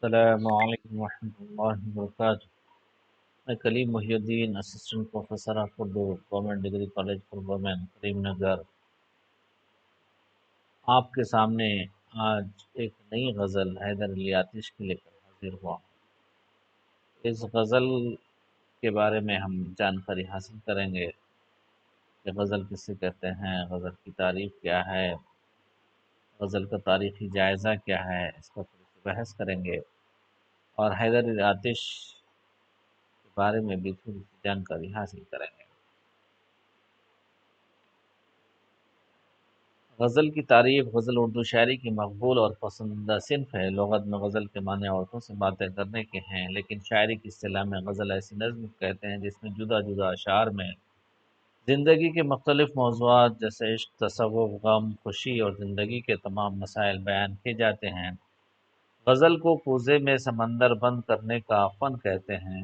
السلام علیکم ورحمۃ اللہ وبرکاتہ۔ میں Kaleem Mohi uddin, assistant professor of Urdu, government degree college for women, Karimnagar, آپ کے سامنے آج ایک نئی غزل حیدر علی آتش کی لے کر حاضر ہوا ہوں۔ اس غزل کے بارے میں ہم جانکاری حاصل کریں گے کہ غزل کسے کہتے ہیں، غزل کی تعریف کیا ہے، غزل کا تاریخی جائزہ کیا ہے، اس پر تھوڑی سی بحث کریں گے، اور حیدر علی آتش کے بارے میں بھی تھوڑی سی جانکاری حاصل کریں گے۔ غزل کی تعریف: غزل اردو شاعری کی مقبول اور پسندیدہ صنف ہے۔ لغت میں غزل کے معنی عورتوں سے باتیں کرنے کے ہیں، لیکن شاعری کی اصطلاح میں غزل ایسی نظم کہتے ہیں جس میں جدا جدا اشعار میں زندگی کے مختلف موضوعات جیسے عشق، تصوف، غم، خوشی اور زندگی کے تمام مسائل بیان کیے جاتے ہیں۔ غزل کو کوزے میں سمندر بند کرنے کا فن کہتے ہیں۔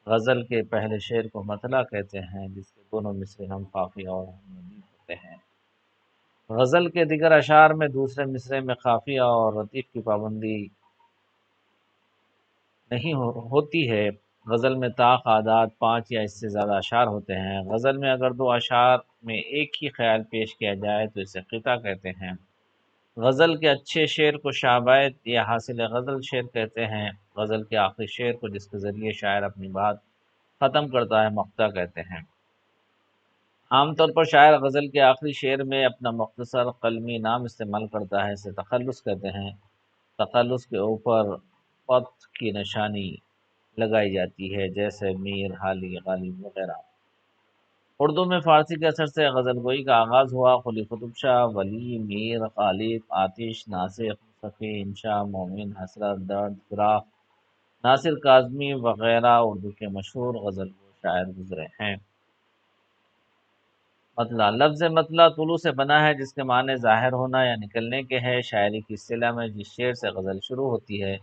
غزل کے پہلے شعر کو مطلع کہتے ہیں، جس کے دونوں مصرے ہم قافیہ اور ہم ردیف ہوتے ہیں۔ غزل کے دیگر اشعار میں دوسرے مصرے میں قافیہ اور ردیف کی پابندی نہیں ہوتی ہے۔ غزل میں طاق، عادات، 5 یا اس سے زیادہ اشعار ہوتے ہیں۔ غزل میں اگر 2 اشعار میں ایک ہی خیال پیش کیا جائے تو اسے قطع کہتے ہیں۔ غزل کے اچھے شعر کو شعبیت یا حاصل غزل شعر کہتے ہیں۔ غزل کے آخری شعر کو جس کے ذریعے شاعر اپنی بات ختم کرتا ہے مقطع کہتے ہیں۔ عام طور پر شاعر غزل کے آخری شعر میں اپنا مختصر قلمی نام استعمال کرتا ہے، اسے تخلص کہتے ہیں۔ تخلص کے اوپر پت کی نشانی لگائی جاتی ہے، جیسے میر، حالی، غالب وغیرہ۔ اردو میں فارسی کے اثر سے غزل گوئی کا آغاز ہوا۔ قلی قطب شاہ، ولی، میر، غالب، آتش، ناصر، صفی، انشا، مومن، حسرت، درد، فراق، ناصر کاظمی وغیرہ اردو کے مشہور غزل گو شاعر گزرے ہیں۔ مطلع: لفظ مطلع طلوع سے بنا ہے، جس کے معنی ظاہر ہونا یا نکلنے کے ہے۔ شاعری کی اصطلاح میں جس شعر سے غزل شروع ہوتی ہے،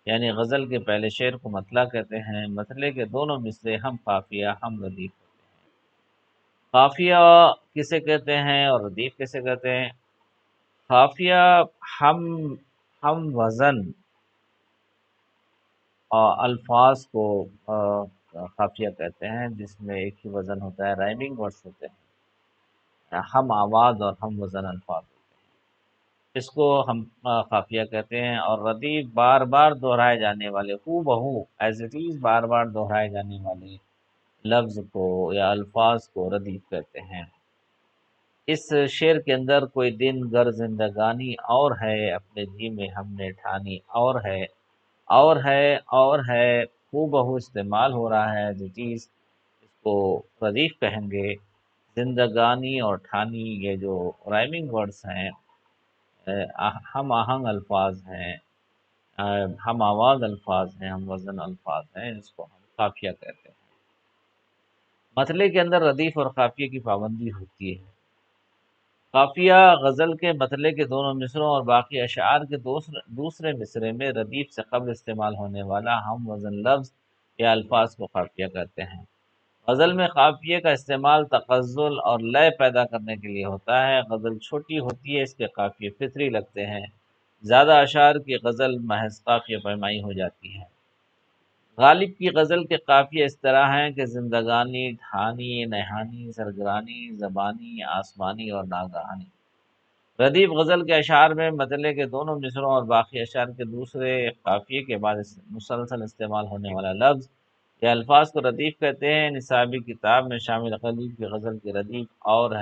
یعنی غزل کے پہلے شعر کو مطلع کہتے ہیں۔ مطلع کے دونوں مصرے ہم قافیہ ہم ردیف ہوتے ہیں۔ قافیہ کسے کہتے ہیں اور ردیف کسے کہتے ہیں؟ قافیہ ہم ہم وزن الفاظ کو قافیہ کہتے ہیں، جس میں ایک ہی وزن ہوتا ہے، رائمنگ ورڈز ہوتے ہیں۔ ہم آواز اور ہم وزن الفاظ ہوتے ہیں، اس کو ہم قافیہ کہتے ہیں۔ اور ردیف بار بار دہرائے جانے والے، ہو بہو ایز اٹ از بار بار دہرائے جانے والے لفظ کو یا الفاظ کو ردیف کہتے ہیں۔ اس شعر کے اندر کوئی دن گر زندگانی اور ہے، اپنے جی میں ہم نے ٹھانی اور ہے، اور ہے، اور ہے ہو بہو استعمال ہو رہا ہے ایز اٹ از، اس کو ردیف کہیں گے۔ زندگانی اور ٹھانی یہ جو رائمنگ ورڈز ہیں، ہم آہنگ الفاظ ہیں، ہم آواز الفاظ ہیں، ہم وزن الفاظ ہیں، اس کو ہم قافیہ کہتے ہیں۔ مطلع کے اندر ردیف اور قافیہ کی پابندی ہوتی ہے۔ قافیہ غزل کے مطلع کے دونوں مصروں اور باقی اشعار کے دوسرے مصرے میں ردیف سے قبل استعمال ہونے والا ہم وزن لفظ یا الفاظ کو قافیہ کہتے ہیں۔ غزل میں قافیے کا استعمال تغزل اور لے پیدا کرنے کے لیے ہوتا ہے۔ غزل چھوٹی ہوتی ہے، اس کے قافیے فطری لگتے ہیں۔ زیادہ اشعار کی غزل محض قافیہ پیمائی ہو جاتی ہے۔ غالب کی غزل کے قافیے اس طرح ہیں کہ زندگانی، ٹھانی، نہانی، سرگرانی، زبانی، آسمانی اور ناگہانی۔ ردیف غزل کے اشعار میں مطلع کے دونوں مصروں اور باقی اشعار کے دوسرے قافیے کے بعد مسلسل استعمال ہونے والا لفظ یا الفاظ کو ردیف کہتے ہیں۔ نصابی کتاب میں شامل غالب کی غزل کی ردیف اور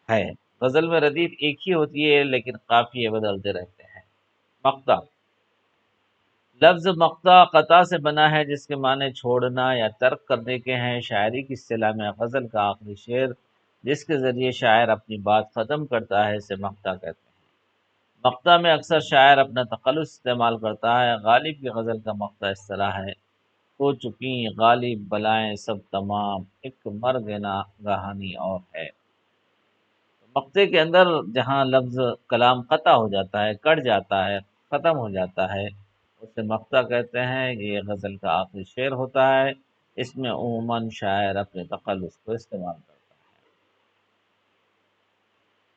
ہے۔ غزل میں ردیف ایک ہی ہوتی ہے، لیکن قافیے بدلتے رہتے ہیں۔ مقطع: لفظ مقطع قطع سے بنا ہے، جس کے معنی چھوڑنا یا ترک کرنے کے ہیں۔ شاعری کی اصطلاح میں غزل کا آخری شعر جس کے ذریعے شاعر اپنی بات ختم کرتا ہے، اسے مقطع کہتے ہیں۔ مقطع میں اکثر شاعر اپنا تخلص استعمال کرتا ہے۔ غالب کی غزل کا مقطع اس طرح ہے: ہو چکیں غالب بلائیں سب تمام، ایک مرگ ناگہانی اور ہے۔ مقطع کے اندر جہاں لفظ کلام قطع ہو جاتا ہے، کٹ جاتا ہے، ختم ہو جاتا ہے، اسے مقطع کہتے ہیں۔ یہ غزل کا آخری شعر ہوتا ہے، اس میں عموماً شاعر اپنے تخلص کو استعمال کرتا ہے۔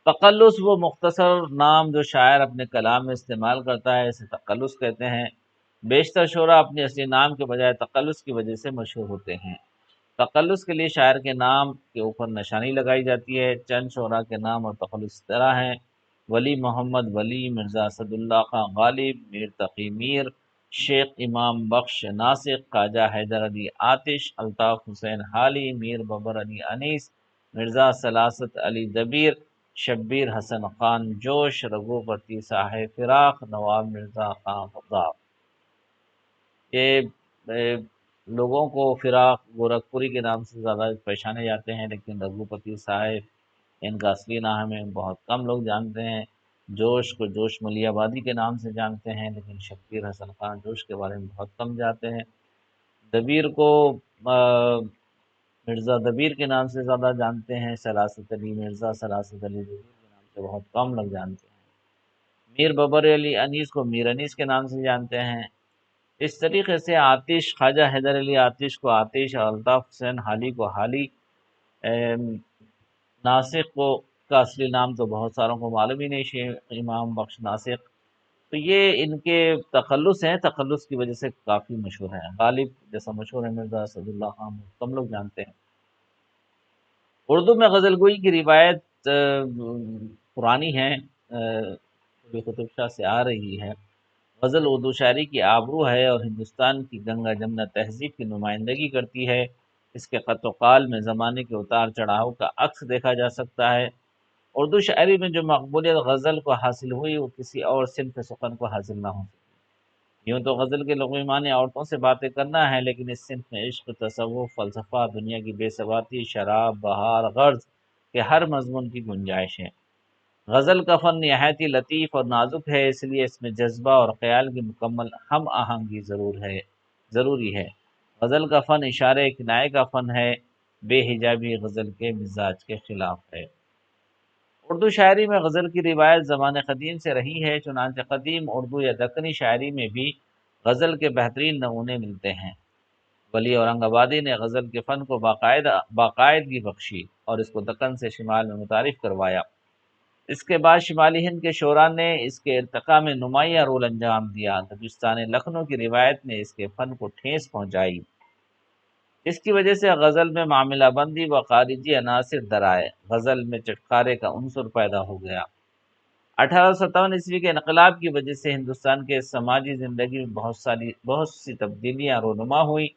تقلص وہ مختصر نام جو شاعر اپنے کلام میں استعمال کرتا ہے، اسے تقلص کہتے ہیں۔ بیشتر شعراء اپنے اصلی نام کے بجائے تقلص کی وجہ سے مشہور ہوتے ہیں۔ تقلص کے لیے شاعر کے نام کے اوپر نشانی لگائی جاتی ہے۔ چند شعراء کے نام اور تقلص اس طرح ہیں: ولی محمد ولی، مرزا اسد اللہ خان غالب، میر تقی میر، شیخ امام بخش ناسک، خواجہ حیدر علی آتش، الطاف حسین حالی، میر ببر علی انیس، مرزا سلاست علی دبیر، شبیر حسن خان جوش، رگھوپتی صاحب فراق، نواب مرزا خان خطاب۔ یہ لوگوں کو فراق گورکھپوری کے نام سے زیادہ پہچانے جاتے ہیں، لیکن رگھوپتی صاحب ان کا اصلی نام ہے، بہت کم لوگ جانتے ہیں۔ جوش کو جوش ملی آبادی کے نام سے جانتے ہیں، لیکن شبیر حسن خان جوش کے بارے میں بہت کم جانتے ہیں۔ دبیر کو مرزا دبیر کے نام سے زیادہ جانتے ہیں۔ سلاست علی مرزا سلاست علی دبیر کے نام سے بہت کم لوگ جانتے ہیں۔ میر ببر علی انیس کو میر انیس کے نام سے جانتے ہیں۔ اس طریقے سے آتش، خواجہ حیدر علی آتش کو آتش، اور الطاف حسین حالی کو حالی، ناسک کو کا اصلی نام تو بہت ساروں کو معلوم ہی نہیں، شیخ امام بخش ناسک، تو یہ ان کے تخلص ہیں، تخلص کی وجہ سے کافی مشہور ہیں۔ غالب جیسا مشہور ہے، مرزا اسد اللہ خان کم لوگ جانتے ہیں۔ اردو میں غزل گوئی کی روایت پرانی ہے، قلی قطب شاہ سے آ رہی ہے۔ غزل اردو شاعری کی آبرو ہے اور ہندوستان کی گنگا جمنا تہذیب کی نمائندگی کرتی ہے۔ اس کے خط و قال میں زمانے کے اتار چڑھاؤ کا عکس دیکھا جا سکتا ہے۔ اردو شاعری میں جو مقبولیت غزل کو حاصل ہوئی، وہ کسی اور صنف سخن کو حاصل نہ ہو سکی۔ یوں تو غزل کے لغوی معنی عورتوں سے باتیں کرنا ہے، لیکن اس صنف میں عشق، تصوف، فلسفہ، دنیا کی بے ثباتی، شراب، بہار، غرض کے ہر مضمون کی گنجائش ہے۔ غزل کا فن نہایت ہی لطیف اور نازک ہے، اس لیے اس میں جذبہ اور خیال کی مکمل ہم آہنگی ضروری ہے۔ غزل کا فن اشارے کنائے کا فن ہے، بے حجابی غزل کے مزاج کے خلاف ہے۔ اردو شاعری میں غزل کی روایت زمان قدیم سے رہی ہے، چنانچہ قدیم اردو یا دکنی شاعری میں بھی غزل کے بہترین نمونے ملتے ہیں۔ ولی اورنگ آبادی نے غزل کے فن کو باقاعدگی بخشی اور اس کو دکن سے شمال میں متعارف کروایا۔ اس کے بعد شمالی ہند کے شعراء نے اس کے ارتقاء میں نمایاں رول انجام دیا۔ دبستان لکھنؤ کی روایت نے اس کے فن کو ٹھیس پہنچائی۔ اس کی وجہ سے غزل میں معاملہ بندی و خارجی عناصر درائے، غزل میں چٹکارے کا عنصر پیدا ہو گیا۔ 1857 کے انقلاب کی وجہ سے ہندوستان کے سماجی زندگی میں بہت سی تبدیلیاں رونما ہوئیں۔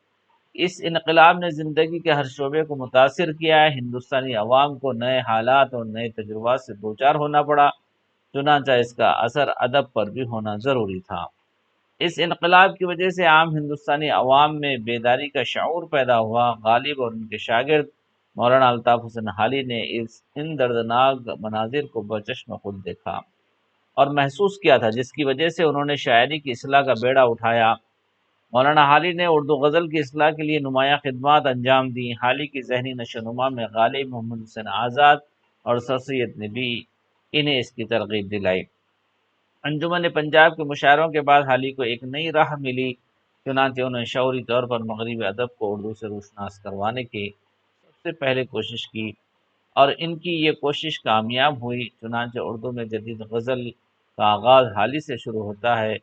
اس انقلاب نے زندگی کے ہر شعبے کو متاثر کیا ہے۔ ہندوستانی عوام کو نئے حالات اور نئے تجربات سے دوچار ہونا پڑا، چنانچہ اس کا اثر ادب پر بھی ہونا ضروری تھا۔ اس انقلاب کی وجہ سے عام ہندوستانی عوام میں بیداری کا شعور پیدا ہوا۔ غالب اور ان کے شاگرد مولانا الطاف حسین حالی نے ان دردناک مناظر کو بچشم خود دیکھا اور محسوس کیا تھا، جس کی وجہ سے انہوں نے شاعری کی اصلاح کا بیڑا اٹھایا۔ مولانا حالی نے اردو غزل کی اصلاح کے لیے نمایاں خدمات انجام دیں۔ حالی کی ذہنی نشو و نما میں غالب، محمد حسین آزاد اور سر سید نے بھی انہیں اس کی ترغیب دلائی۔ انجمن پنجاب کے مشاعروں کے بعد حالی کو ایک نئی راہ ملی، چنانچہ انہوں نے شعوری طور پر مغربی ادب کو اردو سے روشناس کروانے کی سب سے پہلے کوشش کی، اور ان کی یہ کوشش کامیاب ہوئی۔ چنانچہ اردو میں جدید غزل کا آغاز حالی سے شروع ہوتا ہے۔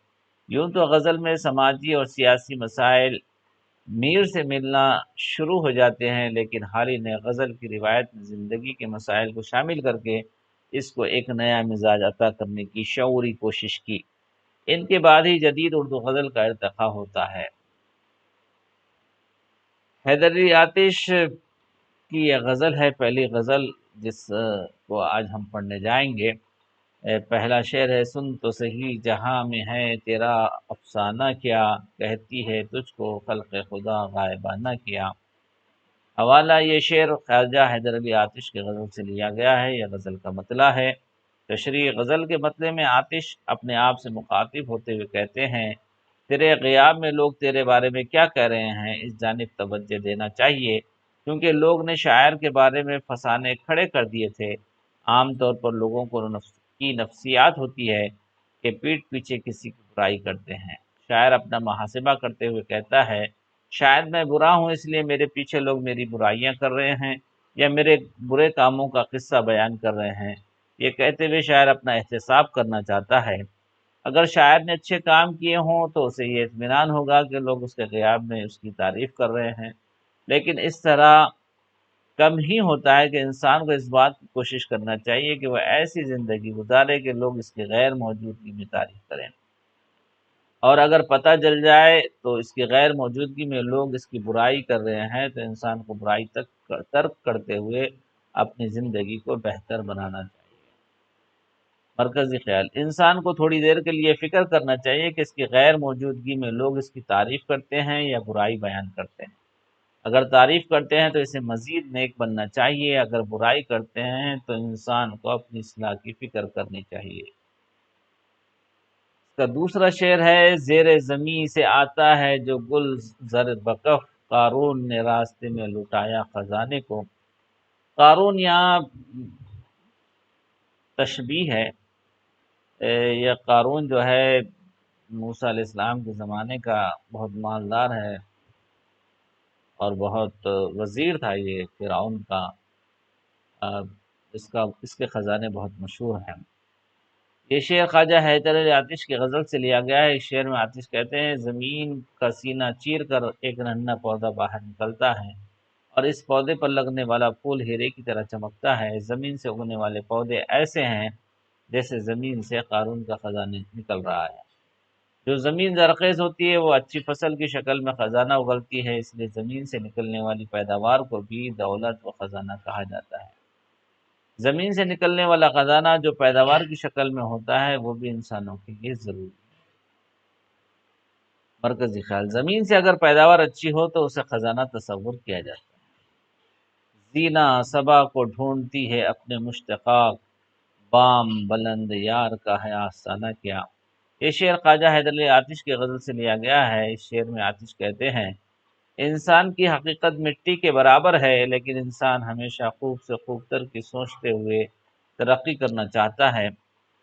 یوں تو غزل میں سماجی اور سیاسی مسائل میر سے ملنا شروع ہو جاتے ہیں، لیکن حالی نے غزل کی روایت میں زندگی کے مسائل کو شامل کر کے اس کو ایک نیا مزاج عطا کرنے کی شعوری کوشش کی۔ ان کے بعد ہی جدید اردو غزل کا ارتقاء ہوتا ہے۔ حیدر علی آتش کی یہ غزل ہے، پہلی غزل جس کو آج ہم پڑھنے جائیں گے۔ پہلا شعر ہے: سن تو سہی جہاں میں ہے تیرا افسانہ کیا، کہتی ہے تجھ کو خلق خدا غائبانہ کیا۔ حوالہ یہ شعر خواجہ حیدر علی آتش کی غزل سے لیا گیا ہے۔ یہ غزل کا مطلع ہے۔ تشریح: غزل کے مطلع میں آتش اپنے آپ سے مخاطب ہوتے ہوئے کہتے ہیں: تیرے غیاب میں لوگ تیرے بارے میں کیا کہہ رہے ہیں، اس جانب توجہ دینا چاہیے، کیونکہ لوگ نے شاعر کے بارے میں فسانے کھڑے کر دیے تھے۔ عام طور پر لوگوں کو کی نفسیات ہوتی ہے کہ پیٹھ پیچھے کسی کی برائی کرتے ہیں۔ شاعر اپنا محاسبہ کرتے ہوئے کہتا ہے: شاید میں برا ہوں، اس لیے میرے پیچھے لوگ میری برائیاں کر رہے ہیں یا میرے برے کاموں کا قصہ بیان کر رہے ہیں، یہ کہتے ہوئے شاعر اپنا احتساب کرنا چاہتا ہے۔ اگر شاعر نے اچھے کام کیے ہوں تو اسے یہ اطمینان ہوگا کہ لوگ اس کے غیاب میں اس کی تعریف کر رہے ہیں، لیکن اس طرح کم ہی ہوتا ہے کہ انسان کو اس بات کی کوشش کرنا چاہیے کہ وہ ایسی زندگی گزارے کہ لوگ اس کی غیر موجودگی میں تعریف کریں، اور اگر پتہ چل جائے تو اس کی غیر موجودگی میں لوگ اس کی برائی کر رہے ہیں تو انسان کو برائی ترک کرتے ہوئے اپنی زندگی کو بہتر بنانا چاہیے۔ مرکزی خیال: انسان کو تھوڑی دیر کے لیے فکر کرنا چاہیے کہ اس کی غیر موجودگی میں لوگ اس کی تعریف کرتے ہیں یا برائی بیان کرتے ہیں۔ اگر تعریف کرتے ہیں تو اسے مزید نیک بننا چاہیے، اگر برائی کرتے ہیں تو انسان کو اپنی اصلاح کی فکر کرنی چاہیے۔ اس کا دوسرا شعر ہے: زیر زمیں سے آتا ہے جو گل زر بکف، قارون نے راستے میں لٹایا خزانے کو۔ قارون یہاں تشبیہ ہے، یہ قارون جو ہے موسیٰ علیہ السلام کے زمانے کا بہت مالدار ہے اور بہت وزیر تھا یہ فرعون کا، اس کے خزانے بہت مشہور ہیں۔ یہ شعر خواجہ حیدر علی آتش کی غزل سے لیا گیا ہے۔ اس شعر میں آتش کہتے ہیں: زمین کا سینہ چیر کر ایک ننھا پودا باہر نکلتا ہے اور اس پودے پر لگنے والا پھول ہیرے کی طرح چمکتا ہے۔ زمین سے اگنے والے پودے ایسے ہیں جیسے زمین سے قارون کا خزانہ نکل رہا ہے۔ جو زمین زرخیز ہوتی ہے وہ اچھی فصل کی شکل میں خزانہ اگلتی ہے، اس لیے زمین سے نکلنے والی پیداوار کو بھی دولت و خزانہ کہا جاتا ہے۔ زمین سے نکلنے والا خزانہ جو پیداوار کی شکل میں ہوتا ہے وہ بھی انسانوں کے لیے ضروری ہے۔ مرکزی خیال: زمین سے اگر پیداوار اچھی ہو تو اسے خزانہ تصور کیا جاتا ہے۔ زینہ صبا کو ڈھونڈتی ہے اپنے مشتاق، بام بلند یار کا ہے آستانہ کیا۔ یہ شعر خواجہ حیدر علی آتش کی غزل سے لیا گیا ہے۔ اس شعر میں آتش کہتے ہیں: انسان کی حقیقت مٹی کے برابر ہے، لیکن انسان ہمیشہ خوب سے خوب تر کی سوچتے ہوئے ترقی کرنا چاہتا ہے،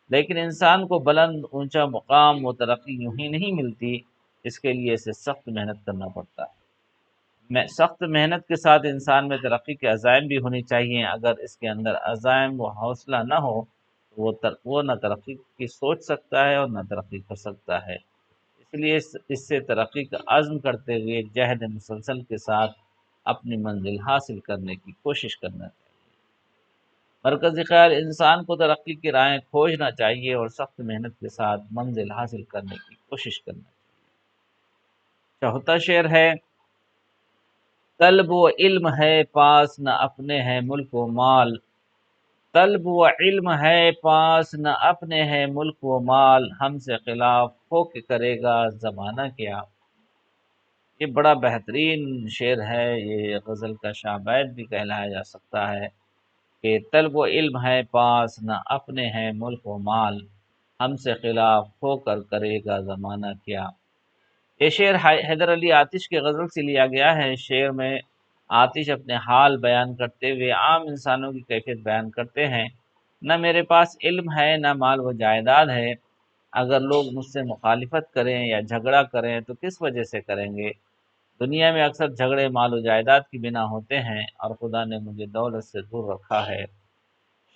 لیکن انسان کو بلند اونچا مقام و ترقی یوں ہی نہیں ملتی، اس کے لیے اسے سخت محنت کرنا پڑتا ہے۔ سخت محنت کے ساتھ انسان میں ترقی کے عزائم بھی ہونی چاہیے۔ اگر اس کے اندر عزائم و حوصلہ نہ ہو تو وہ نہ ترقی کی سوچ سکتا ہے اور نہ ترقی کر سکتا ہے۔ اس لیے اس سے ترقی کا عزم کرتے ہوئے جہد مسلسل کے ساتھ اپنی منزل حاصل کرنے کی کوشش کرنا چاہیے۔ مرکزی خیال: انسان کو ترقی کی راہیں کھوجنا چاہیے اور سخت محنت کے ساتھ منزل حاصل کرنے کی کوشش کرنا چاہیے۔ چوتھا شعر ہے: طلب و علم ہے پاس نہ اپنے ہے ملک و مال، طلب و علم ہے پاس نہ اپنے ہے ملک و مال، ہم سے خلاف ہو کے کرے گا زمانہ کیا۔ یہ بڑا بہترین شعر ہے، یہ غزل کا شاہ بیت بھی کہلایا جا سکتا ہے کہ طلب و علم ہے پاس نہ اپنے ہے ملک و مال، ہم سے خلاف ہو کر کرے گا زمانہ کیا۔ یہ شعر حیدر علی آتش کی غزل سے لیا گیا ہے۔ شعر میں آتش اپنے حال بیان کرتے ہوئے عام انسانوں کی کیفیت بیان کرتے ہیں: نہ میرے پاس علم ہے، نہ مال و جائیداد ہے، اگر لوگ مجھ سے مخالفت کریں یا جھگڑا کریں تو کس وجہ سے کریں گے؟ دنیا میں اکثر جھگڑے مال و جائیداد کی بنا ہوتے ہیں اور خدا نے مجھے دولت سے دور رکھا ہے۔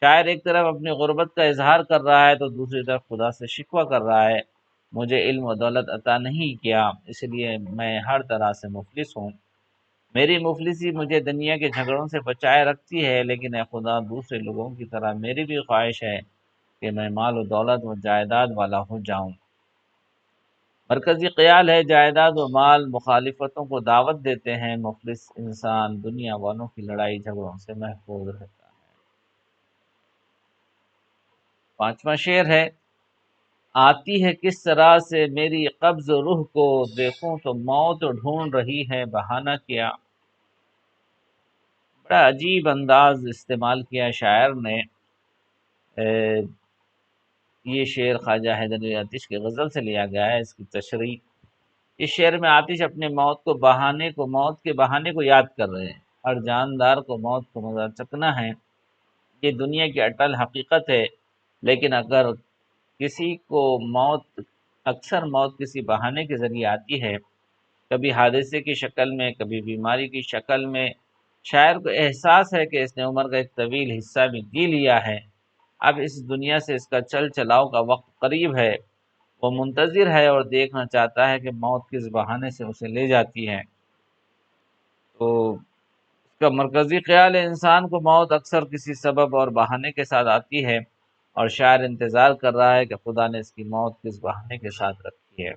شاعر ایک طرف اپنی غربت کا اظہار کر رہا ہے تو دوسری طرف خدا سے شکوہ کر رہا ہے: مجھے علم و دولت عطا نہیں کیا، اس لیے میں ہر طرح سے مفلس ہوں۔ میری مفلسی مجھے دنیا کے جھگڑوں سے بچائے رکھتی ہے، لیکن اے خدا، دوسرے لوگوں کی طرح میری بھی خواہش ہے کہ میں مال و دولت و جائیداد والا ہو جاؤں۔ مرکزی خیال ہے: جائیداد و مال مخالفتوں کو دعوت دیتے ہیں، مفلس انسان دنیا والوں کی لڑائی جھگڑوں سے محفوظ رہتا ہے۔ پانچواں شعر ہے: آتی ہے کس طرح سے میری قبض روح کو، دیکھوں تو موت ڈھونڈ رہی ہے بہانہ کیا۔ بڑا عجیب انداز استعمال کیا شاعر نے۔ یہ شعر خواجہ حیدر علی آتش کی غزل سے لیا گیا ہے۔ اس کی تشریح: اس شعر میں آتش اپنے موت کے بہانے کو یاد کر رہے ہیں۔ ہر جاندار کو موت کو مزہ چکنا ہے، یہ دنیا کی اٹل حقیقت ہے، لیکن اکثر موت کسی بہانے کے ذریعے آتی ہے، کبھی حادثے کی شکل میں، کبھی بیماری کی شکل میں۔ شاعر کو احساس ہے کہ اس نے عمر کا ایک طویل حصہ بھی جی لیا ہے، اب اس دنیا سے اس کا چل چلاؤ کا وقت قریب ہے، وہ منتظر ہے اور دیکھنا چاہتا ہے کہ موت کس بہانے سے اسے لے جاتی ہے۔ تو اس کا مرکزی خیال ہے انسان کو موت اکثر کسی سبب اور بہانے کے ساتھ آتی ہے، اور شاعر انتظار کر رہا ہے کہ خدا نے اس کی موت کس بہانے کے ساتھ رکھی ہے۔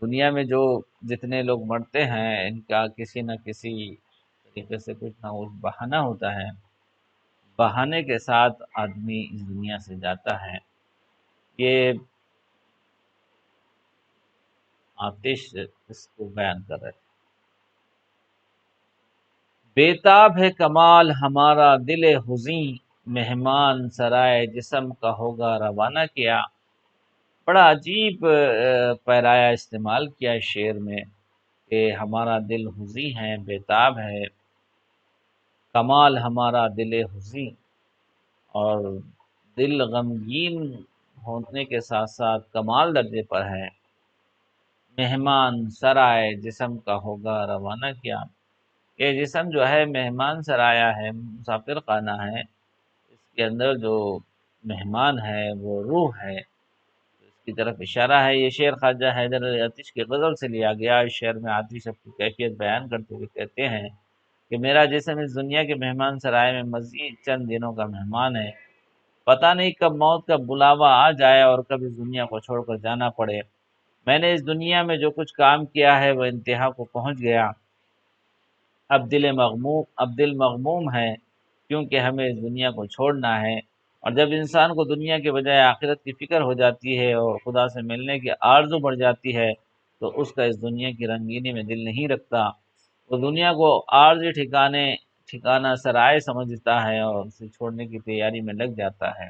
دنیا میں جو جتنے لوگ مرتے ہیں ان کا کسی نہ کسی طریقے سے کچھ نہ کچھ بہانہ ہوتا ہے، بہانے کے ساتھ آدمی اس دنیا سے جاتا ہے۔ یہ آتش اس کو بیان کر رہے تھے۔ بیتاب ہے کمال ہمارا دل حزیں، مہمان سرائے جسم کا ہوگا روانہ کیا۔ بڑا عجیب پیرایا استعمال کیا اس شعر میں کہ ہمارا دل حزیں ہے، بیتاب ہے، کمال ہمارا دل حزیں، اور دل غمگین ہونے کے ساتھ ساتھ کمال درجے پر ہے۔ مہمان سرائے جسم کا ہوگا روانہ کیا، یہ جسم جو ہے مہمان سرایا ہے، مسافر خانہ ہے، اس کے اندر جو مہمان ہے وہ روح ہے، اس کی طرف اشارہ ہے۔ یہ شعر خواجہ حیدر علی آتش کی غزل سے لیا گیا۔ اس شعر میں آتش اپنی کیفیت بیان کرتے ہوئے کہتے ہیں کہ میرا جسم اس دنیا کے مہمان سرائے میں مزید چند دنوں کا مہمان ہے، پتہ نہیں کب موت کا بلاوا آ جائے اور کب اس دنیا کو چھوڑ کر جانا پڑے۔ میں نے اس دنیا میں جو کچھ کام کیا ہے وہ انتہا کو پہنچ گیا، اب دل مغموم ہے، کیونکہ ہمیں اس دنیا کو چھوڑنا ہے۔ اور جب انسان کو دنیا کے بجائے آخرت کی فکر ہو جاتی ہے اور خدا سے ملنے کی آرزو بڑھ جاتی ہے تو اس کا اس دنیا کی رنگینی میں دل نہیں رکھتا، وہ دنیا کو عارضی ٹھکانہ سرائے سمجھتا ہے اور اسے چھوڑنے کی تیاری میں لگ جاتا ہے۔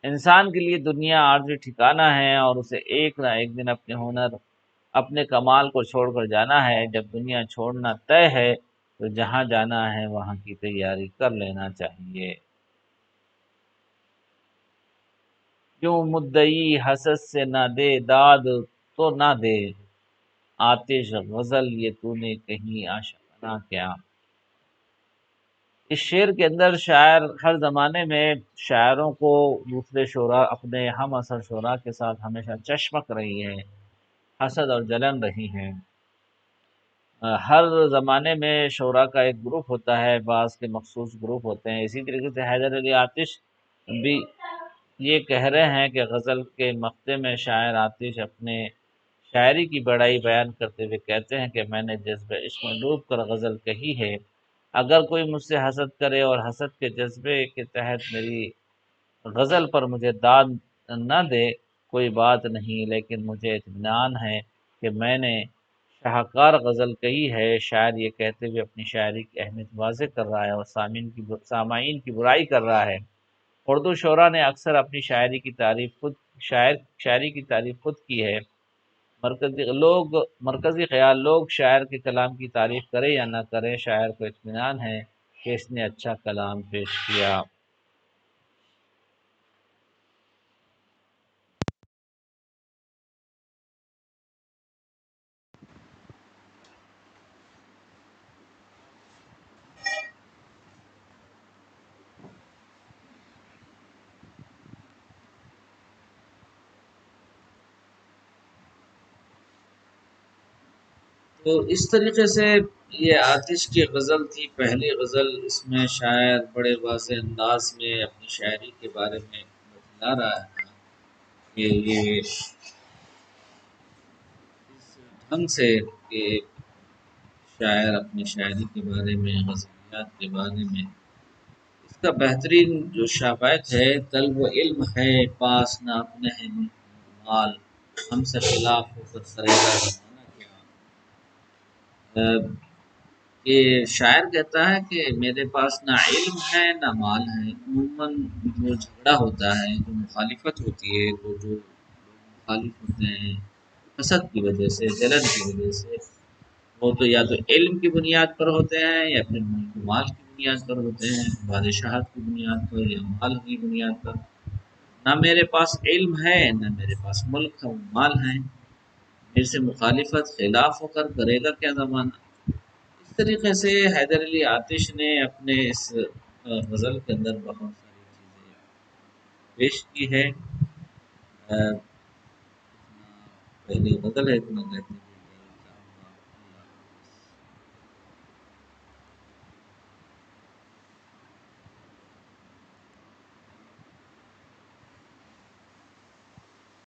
انسان کے لیے دنیا عارضی ٹھکانہ ہے اور اسے ایک نہ ایک دن اپنے ہنر، اپنے کمال کو چھوڑ کر جانا ہے۔ جب دنیا چھوڑنا طے ہے تو جہاں جانا ہے وہاں کی تیاری کر لینا چاہیے۔ کیوں مدعی حسد سے نہ دے داد تو نہ دے، آتش غزل یہ تو نے کہیں آشکارا کیا۔ اس شعر کے اندر شاعر ہر زمانے میں شاعروں کو دوسرے شعراء، اپنے ہم عصر شعراء کے ساتھ ہمیشہ چشمک رہی ہے، حسد اور جلن رہی ہیں۔ ہر زمانے میں شعراء کا ایک گروپ ہوتا ہے، بعض کے مخصوص گروپ ہوتے ہیں۔ اسی طریقے سے حیدر علی آتش بھی یہ کہہ رہے ہیں کہ غزل کے مقطع میں شاعر آتش اپنے شاعری کی بڑائی بیان کرتے ہوئے کہتے ہیں کہ میں نے جذبہ عشق میں ڈوب کر غزل کہی ہے، اگر کوئی مجھ سے حسد کرے اور حسد کے جذبے کے تحت میری غزل پر مجھے داد نہ دے، کوئی بات نہیں، لیکن مجھے اطمینان ہے کہ میں نے شاہکار غزل کہی ہے۔ شاعر یہ کہتے ہوئے اپنی شاعری کی اہمیت واضح کر رہا ہے اور سامعین کی برائی کر رہا ہے۔ اردو شعراء نے اکثر اپنی شاعری کی تعریف خود کی ہے۔ مرکزی خیال لوگ شاعر کے کلام کی تعریف کرے یا نہ کرے، شاعر کو اطمینان ہے کہ اس نے اچھا کلام پیش کیا۔ تو اس طریقے سے یہ آتش کی غزل تھی، پہلی غزل۔ اس میں شاعر بڑے واضح انداز میں اپنی شاعری کے بارے میں بتلا رہا ہے کہ یہ اس ڈھنگ سے کہ شاعر اپنی شاعری کے بارے میں، غزلیات کے بارے میں، اس کا بہترین جو شابیت ہے، طلب و علم ہے پاس نہ اپنے ہے مال، ہم سے خلاف ہو کر کرے گا زمانہ کیا۔ کہ شاعر کہتا ہے کہ میرے پاس نہ علم ہے نہ مال ہے۔ عموماً جو جھگڑا ہوتا ہے، جو مخالفت ہوتی ہے، تو جو لوگ مخالف ہوتے ہیں حسد کی وجہ سے، جلن کی وجہ سے، وہ تو یا تو علم کی بنیاد پر ہوتے ہیں یا پھر ملک و مال کی بنیاد پر ہوتے ہیں، بادشاہت کی بنیاد پر یا مال کی بنیاد پر۔ نہ میرے پاس علم ہے نہ میرے پاس ملک ہے مال ہے، میرے سے مخالفت خلاف ہو کر کرے گا کیا زمانہ۔ اس طریقے سے حیدر علی آتش نے اپنے اس غزل کے اندر بہت پیش کی ہے۔ پہلی غزل ہے اتنا